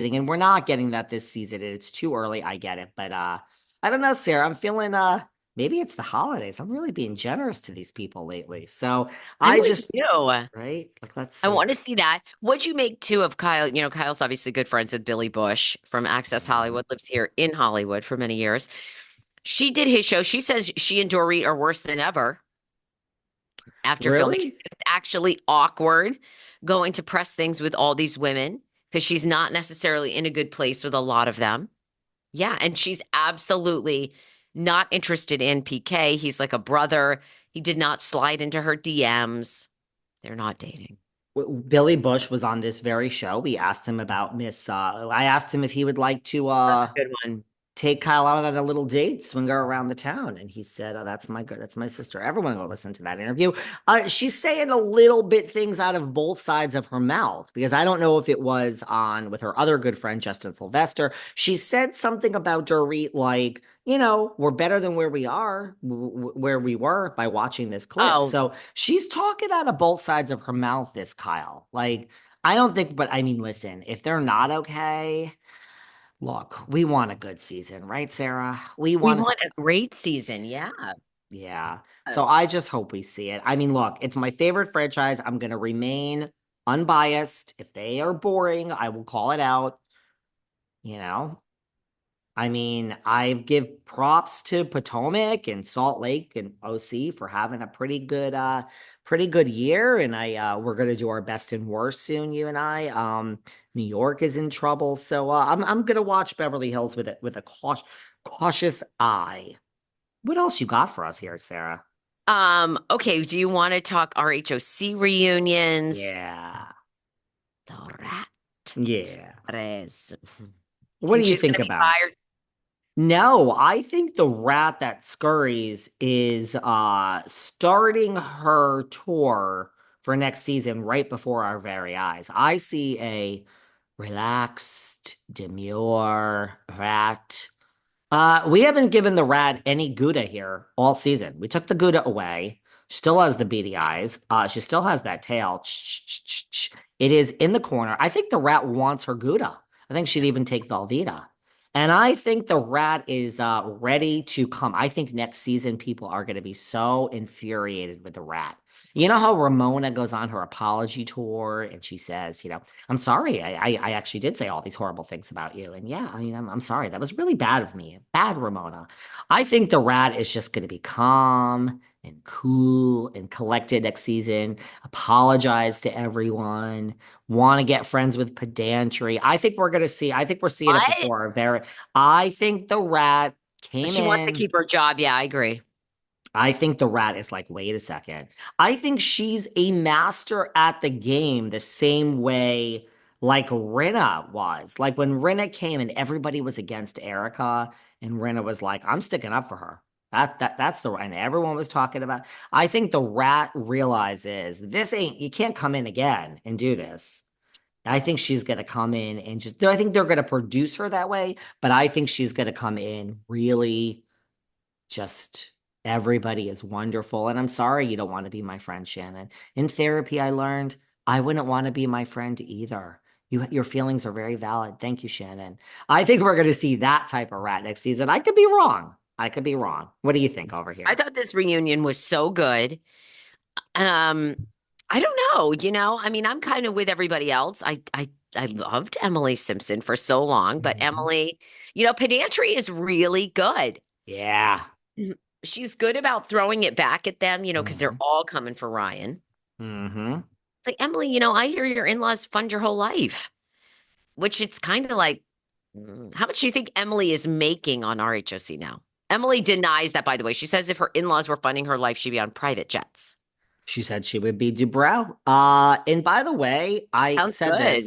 and we're not getting that this season. It's too early. I get it, but I don't know, Sarah. I'm feeling maybe it's the holidays. I'm really being generous to these people lately. So I'm I with just you. right, like let's I see. want to see that. What'd you make too of Kyle? You know, Kyle's obviously good friends with Billy Bush from Access Mhm. Hollywood, lives here in Hollywood for many years. She did his show. She says she and Dorit are worse than ever after filming. Really? It's actually awkward going to press things with all these women because she's not necessarily in a good place with a lot of them. Yeah, and she's absolutely not interested in PK. He's like a brother. He did not slide into her DMs. They're not dating. Billy Bush was on this very show. We asked him about Miss. I asked him if he would like to That's a good one. take Kyle out on a little date, swing her around the town. And he said, "Oh, that's my sister." Everyone go listen to that interview. She's saying a little bit things out of both sides of her mouth because I don't know if it was on with her other good friend Justin Sylvester. She said something about Dorit like, we're better than where we are, where we were by watching this clip. Oh, So she's talking out of both sides of her mouth, this Kyle. Like, I don't think, but I mean, listen, if they're not okay. Look, we want a good season, right, Sarah? We we want to, want a great season. Yeah. yeah. So I just hope we see it. I mean, look, it's my favorite franchise. I'm going to remain unbiased. If they are boring, I will call it out. You know, I mean, I give props to Potomac and Salt Lake and OC for having a pretty good year. And we're gonna do our best and worst soon, you and I. New York is in trouble, so I'm gonna watch Beverly Hills with a cautious eye. What else you got for us here, Sarah? Okay, do you want to talk RHOC reunions? Yeah, The rat yeah. Scores. What do Think you she's think gonna be about? fired? No, I think the rat that scurries is starting her tour for next season right before our very eyes. I see a relaxed, demure rat. We haven't given the rat any Gouda here all season. We took the Gouda away. She still has the beady eyes. She still has that tail. It is in the corner. I think the rat wants her Gouda. I think she'd even take Velveeta. And I think the rat is ready to come. I think next season people are going to be so infuriated with the rat. You know how Ramona goes on her apology tour and she says, I'm sorry. I actually did say all these horrible things about you. And yeah, I mean, I'm sorry. That was really bad of me. Bad, Ramona. I think the rat is just going to be calm and cool and collected next season, apologize to everyone, want to get friends with Pedantry. I think we're seeing it What? before. I think the rat came She wants to in. keep her job. Yeah, I agree. I think the rat is like, wait a second. I think she's a master at the game the same way like Rinna was. Like when Rinna came and everybody was against Erica, and Rinna was like, I'm sticking up for her. That's the and everyone was talking about. I think the rat realizes this ain't you can't come in again and do this. I think she's gonna come in and just I think they're gonna produce her that way, but I think she's gonna come in really just everybody is wonderful. And I'm sorry you don't want to be my friend, Shannon. In therapy, I learned I wouldn't want to be my friend either. Your feelings are very valid. Thank you, Shannon. I think we're going to see that type of rat next season. I could be wrong. I could be wrong. What do you think over I here? thought this reunion was so good. Um, I don't know, I mean, I'm kind of with everybody else. I loved Emily Simpson for so long, but Mhm. Emily, pedantry is really good. Yeah. Mhm. She's good about throwing it back at them, because they're Hmm. all coming for Ryan. Hmm. It's like, Emily, I hear your in-laws fund your whole life, which it's kind of like, how much do you think Emily is making on RHOC now? Emily denies that, by the way. She says if her in-laws were funding her life, she'd be on private jets. She said she would be Dubrow. And by the way, Sounds good.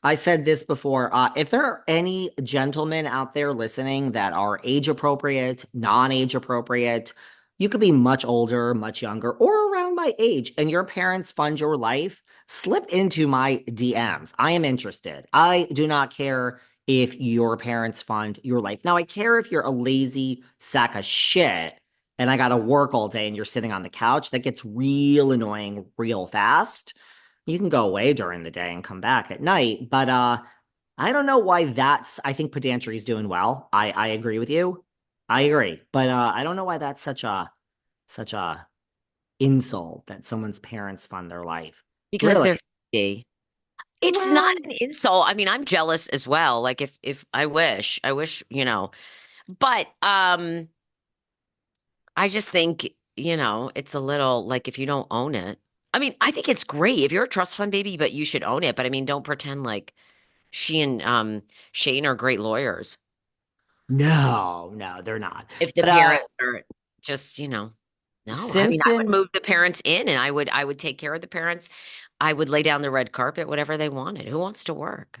I said this before. If there are any gentlemen out there listening that are age appropriate, non-age appropriate, you could be much older, much younger, or around my age, and your parents fund your life, slip into my DMs. I am interested. I do not care if your parents fund your life. Now, I care if you're a lazy sack of shit and I got to work all day and you're sitting on the couch, that gets real annoying real fast. You can go away during the day and come back at night, but I don't know why I think pedantry is doing well. I agree with you. I agree. But I don't know why that's such a insult that someone's parents fund their life. Because Really? they're 50. It's not Well, an insult. I mean, I'm jealous as well. Like if I wish, but I just think, it's a little like if you don't own it. I mean, I think it's great if you're a trust fund baby, but you should own it. But I mean, don't pretend like she and Shane are great lawyers. no, no, they're not. If the But parents are just, no. I mean, I would Simpson move the parents in and I would take care of the parents. I would lay down the red carpet, whatever they wanted. Who wants to work?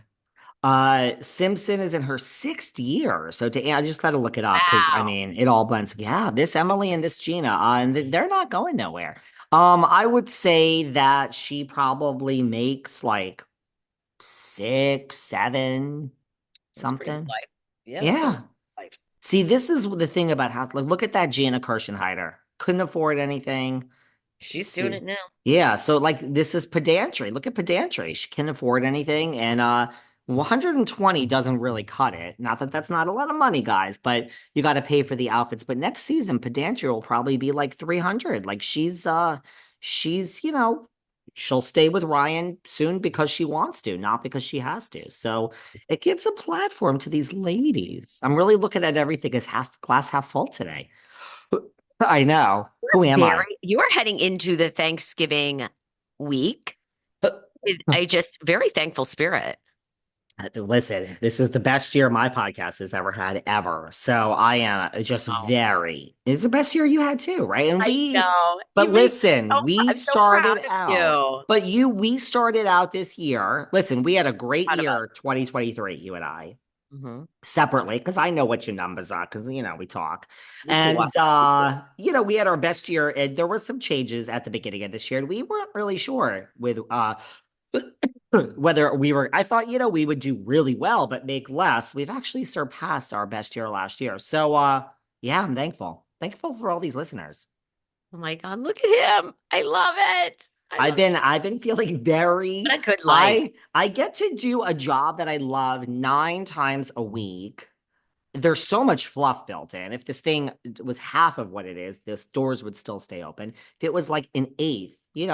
Simpson is in her sixth year. So I just got to look it up because I Wow. mean it all blends. Yeah, this Emily and this Gina, and they're not going nowhere. I would say that she probably makes like six, seven, That's pretty good something. life. Yeah, that's a good Yeah. life. See, this is the thing about house. Like, look at that Gina Kirschenheiter. Couldn't afford anything. She's doing See, it now. yeah. So like, this is pedantry. Look at pedantry. She can't afford anything, and 120 doesn't really cut it. Not that that's not a lot of money, guys, but you got to pay for the outfits. But next season, pedantry will probably be like 300. Like she's she'll stay with Ryan soon because she wants to, not because she has to. So it gives a platform to these ladies. I'm really looking at everything as half glass half full today. I know. Who am I? You are heading into the Thanksgiving week with a just very thankful spirit. Listen, this is the best year my podcast has ever had ever. So I am just Oh, it's the best year you had too, right? And I know. but You make me listen, I'm so proud of you. we started out this year. Listen, we had a great Proud of us. year, 2023, you and I. Hmm. Separately because I know what your numbers are because we talk. We do And watch. We do. we had our best year and there were some changes at the beginning of this year and we weren't really sure with whether I thought we would do really well but make less. We've actually surpassed our best year last year. So yeah, I'm thankful. Thankful for all these listeners. Oh my God, look at him. I love it. I I've love been I've been feeling very what a good life. I get to do a job that I love 9 times a week. There's so much fluff built in. If this thing was half of what it is, the doors would still stay open. If it was like an eighth, you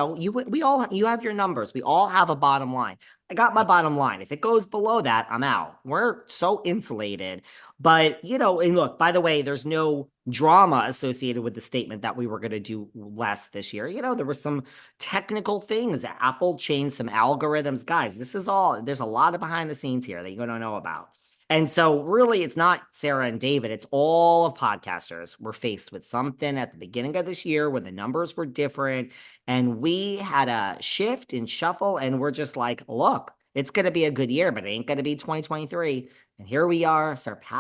have your numbers. We all have a bottom line. I got my bottom line. If it goes below that, I'm out. We're so insulated. But, and look, by the way, there's no drama associated with the statement that we were going to do less this year. There were some technical things. Apple changed some algorithms. Guys, there's a lot of behind the scenes here that you're going to know about. And so, really, it's not Sarah and David, it's all of podcasters. We're faced with something at the beginning of this year when the numbers were different. And we had a shift and shuffle, and we're just like, look, it's going to be a good year, but it ain't going to be 2023. And here we are, surpassing.